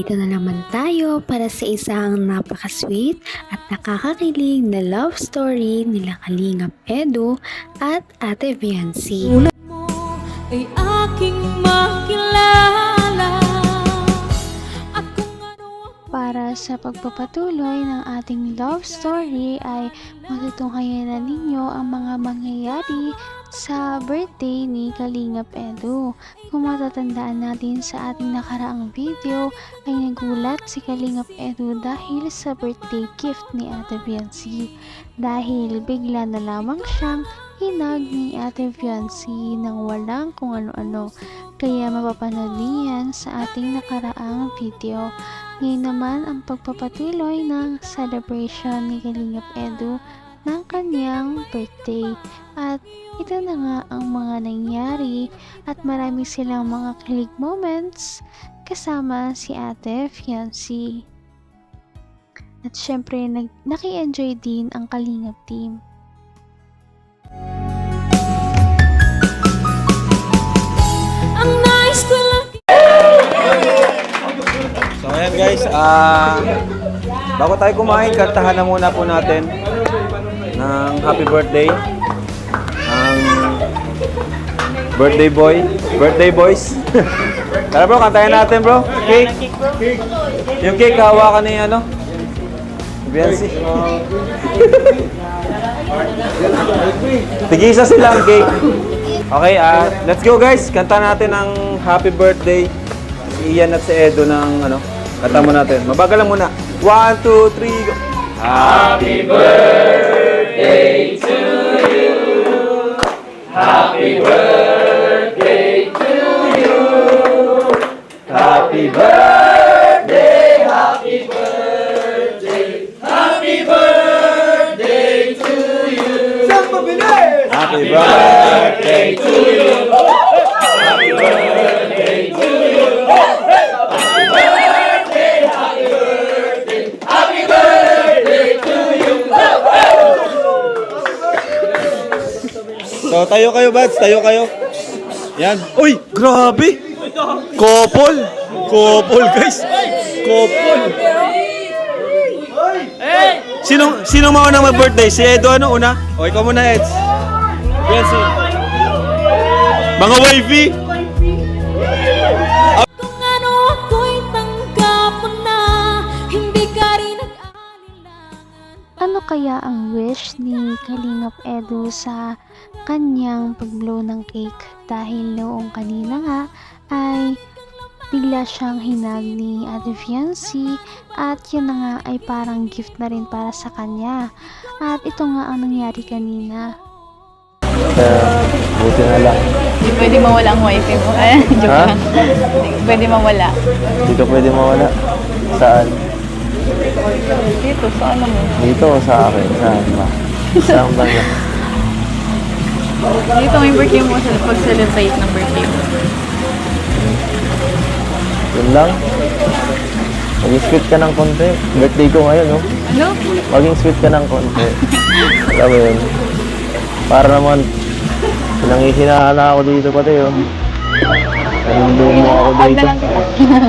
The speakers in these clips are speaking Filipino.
Narito na naman tayo para sa isang napaka-sweet at nakakakilig na love story nila Kalingap Edu at Ate Viancy. Tulad mo ay aking makilala at kung Para sa pagpapatuloy ng ating love story ay matutunghayan na ninyo ang mga mangyayari sa birthday ni Kalingap Edu. Kung matatandaan natin sa ating nakaraang video ay nagulat si Kalingap Edu dahil sa birthday gift ni Ate Viancy. Dahil bigla na lamang siyang hinag ni Ate Viancy nang walang kung ano-ano. Kaya mapapanood niyan sa ating nakaraang video. Ngayon naman ang pagpapatuloy ng celebration ni Kalingap Edu ng kanyang birthday. At ito na nga ang mga nangyari at marami silang mga kilig moments kasama si Ate Viancy. At syempre naki-enjoy din ang Kalingap team. ang nice ko lang. So ayan guys, bago tayo kumain, kantahan na muna po natin ng happy birthday ang birthday boys. Tara bro, kantahin natin bro. Cake. Yung cake hawakan ni Viancy. Tigisa silang cake. Okay, let's go guys. Kanta natin ang happy birthday si Ian at si Edo ng kanta mo natin. Mabagal lang muna. 1, 2, 3, go. Happy birthday to you. Happy birthday to you. Happy birthday, happy birthday. Happy birthday to you. Happy birthday to you. Happy birthday to you. Happy birthday, happy birthday. Happy birthday to you. So, tayo kayo, buds. Tayo kayo. Yan. Uy, grabe. Couple, guys. Couple. Sino mauna mag-birthday? Si Edo una? O, ikaw muna, Eds. Viancy. Mga wifey. Kung ano ako'y tanggap mo na, hindi ka rin nag-alinlangan. Ano kaya ang wish ni Kalingap Edu sa kanyang pagblow ng cake? Dahil noong kanina nga ay bigla siyang hinag ni Ate Viancy at yun na nga ay parang gift na rin para sa kanya. At ito nga ang nangyari kanina. Buti na lang. Hindi pwede mawala ang wifi mo. Joke lang. Hindi pwede mawala. Dito pwede mawala. Saan? Dito, sa ano mo? Dito o sa akin? Saan ba? Saan ba na? Dito ang birthday mo sa pag-celebrate ng birthday mo. Yun lang. Maging sweet ka ng konti. Birthday ko ngayon, no? Ano? Maging sweet ka ng konti. Alam mo yun? Para naman, hinahana ako dito pati, oh. Nanundumo ako Add dito. na lang kita.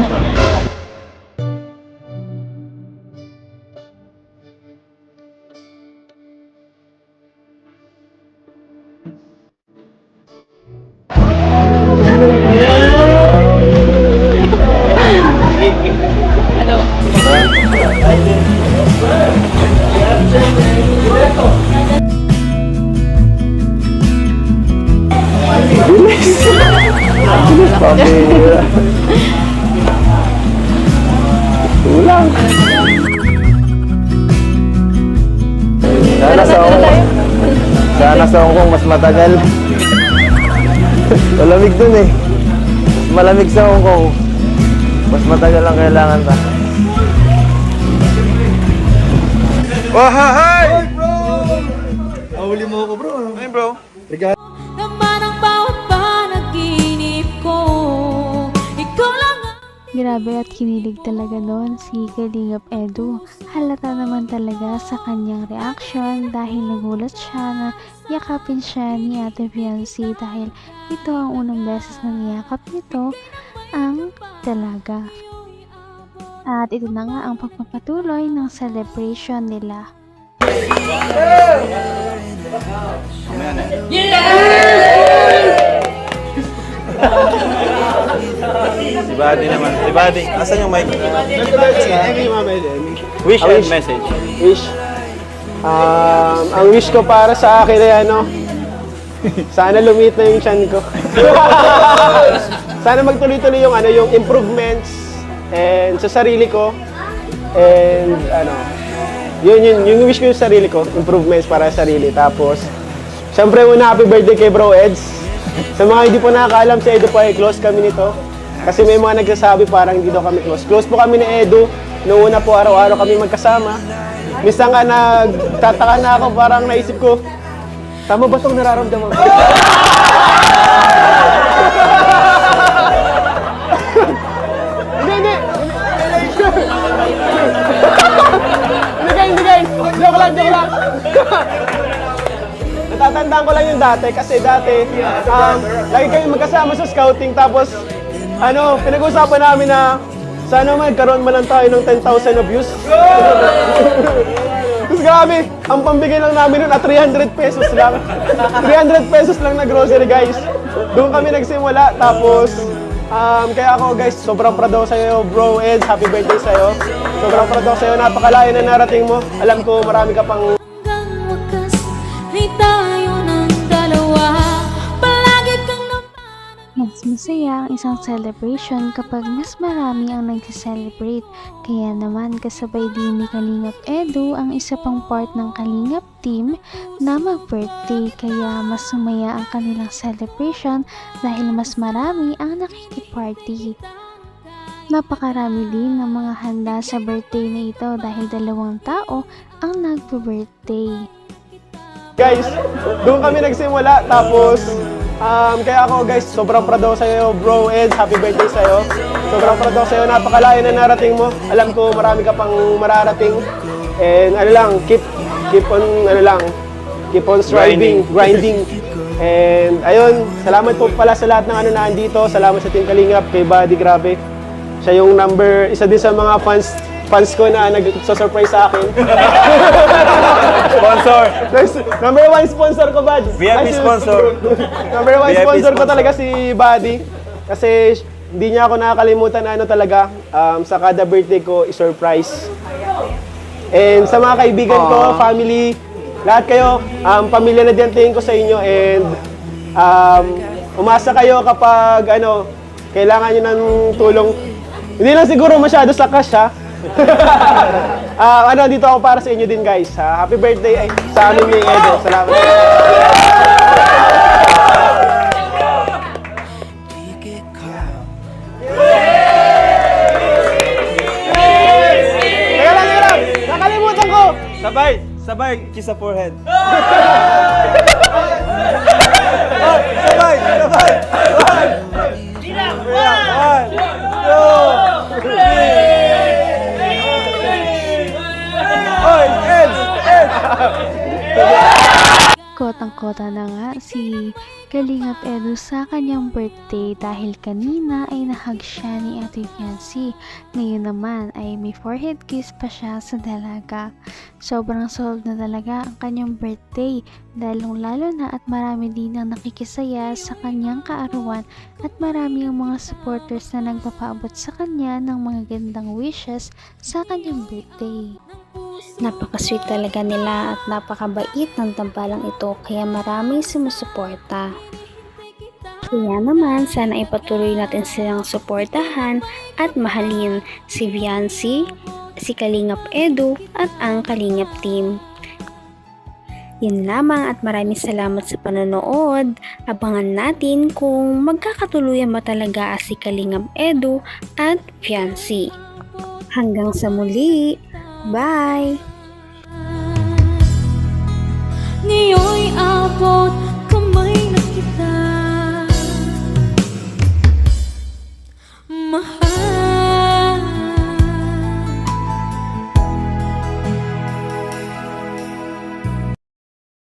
Hello? Pambira. Ulang. Sana sa Hong Kong mas matagal. Malamig dun eh. Malamig sa Hong Kong. Mas matagal ang kailangan pa. Wahahay! Hey bro! Ahuli mo ako bro. Hey bro. Naman ang bawat panaginip ko, ikaw lang ang Grabe at kinilig talaga noon si Kalingap Edu. Halata naman talaga sa kanyang reaction dahil nagulat siya na yakapin siya ni Ate Viancy dahil ito ang unang beses na niyakap nito ang dalaga. At ito na nga ang pagpapatuloy ng celebration nila. Si Buddy naman. Si Buddy, asan yung mic? Wish and message. Wish. Ang wish ko para sa akin ay ano, sana lumiit na yung tiyan ko. Sana magtuloy-tuloy yung ano, yung improvements and sa sarili ko. And ano, yung wish ko yung sarili ko, improvements para sa sarili. Tapos, syempre una happy birthday kay Bro Eds. Sa mga hindi po nakakaalam, si Edu po ay close kami nito. Kasi may mga nagsasabi parang hindi daw kami close. Close po kami ni Edu. Noong una po araw-araw kami magkasama. Minsan nga nagtataka na ako, parang naisip ko, tama ba itong nararamdaman ko? Hindi. Hindi guys. Joke lang. Natatandaan ko lang yung dati kasi dati lagi kami magkasama sa scouting tapos pinag-usapan namin na sana magkaroon man lang tayo ng 10,000 na views. Tapos grabe, ang pambigay lang namin nun at 300 pesos lang. 300 pesos lang na grocery guys. Doon kami nagsimula tapos kaya ako guys, sobrang proud ako sa'yo bro Ed, happy birthday sa'yo. Sobrang proud ako sa'yo, napakalayo na narating mo. Alam ko marami ka pang Hanggang wakas ay tayo ng dalawa. Palagi kang naman. Mas masaya ang isang celebration kapag mas marami ang nag-celebrate. Kaya naman kasabay din ni Kalingap Edu ang isa pang part ng Kalingap team na mag-birthday. Kaya mas sumaya ang kanilang celebration dahil mas marami ang nakikiparty. Napakarami din ng mga handa sa birthday na ito dahil 2 tao ang nag-birthday. guys, doon kami nagsimula tapos kaya ako guys, sobrang proud ako sa'yo bro Ed, happy birthday sa'yo. Sobrang proud ako sa'yo, napakalayo na narating mo. Alam ko marami ka pang mararating. And keep on striving, grinding. And ayun, salamat po pala sa lahat ng nandito. Salamat sa Team Kalingap, kay Buddy, grabe. Siya yung isa din sa mga fans ko na nag-surprise sa akin. Sponsor! Number 1 sponsor ko, Bud. VIP sponsor. Number 1 VIP sponsor ko sponsor. talaga si Buddy. Kasi hindi niya ako nakakalimutan na talaga sa kada birthday ko i-surprise. And sa mga kaibigan ko, family, lahat kayo, pamilya na dyan tingin ko sa inyo. And umasa kayo kapag kailangan nyo ng tulong. Hindi lang siguro masyado sa cash ha. Dito ako para sa inyo din guys. Happy birthday sa amin ni Edo. Salamat. Teka lang. Nakalimutan ko. Sabay, kiss sa forehead. Sabay. 1, 2, 3. Oy, Ed! Kotang-kota na nga si Kalingap Edu sa kanyang birthday dahil kanina ay nahag siya ni Ate Fiancé. Ngayon naman ay may forehead kiss pa siya sa dalaga. Sobrang solve na talaga ang kanyang birthday, lalong-lalo na at marami din ang nakikisaya sa kanyang kaarawan at marami ang mga supporters na nagpapaabot sa kanya ng mga gandang wishes sa kanyang birthday. Napaka-sweet talaga nila at napakabait ng tambalang ito kaya maraming sumusuporta. Kaya naman sana ipatuloy natin silang suportahan at mahalin si Viancy, si Kalingap Edu at ang Kalingap team. Yun lamang at maraming salamat sa panonood. Abangan natin kung magkakatuluyan ba talaga si Kalingap Edu at Viancy. Hanggang sa muli! Bye! Ngayon'y abot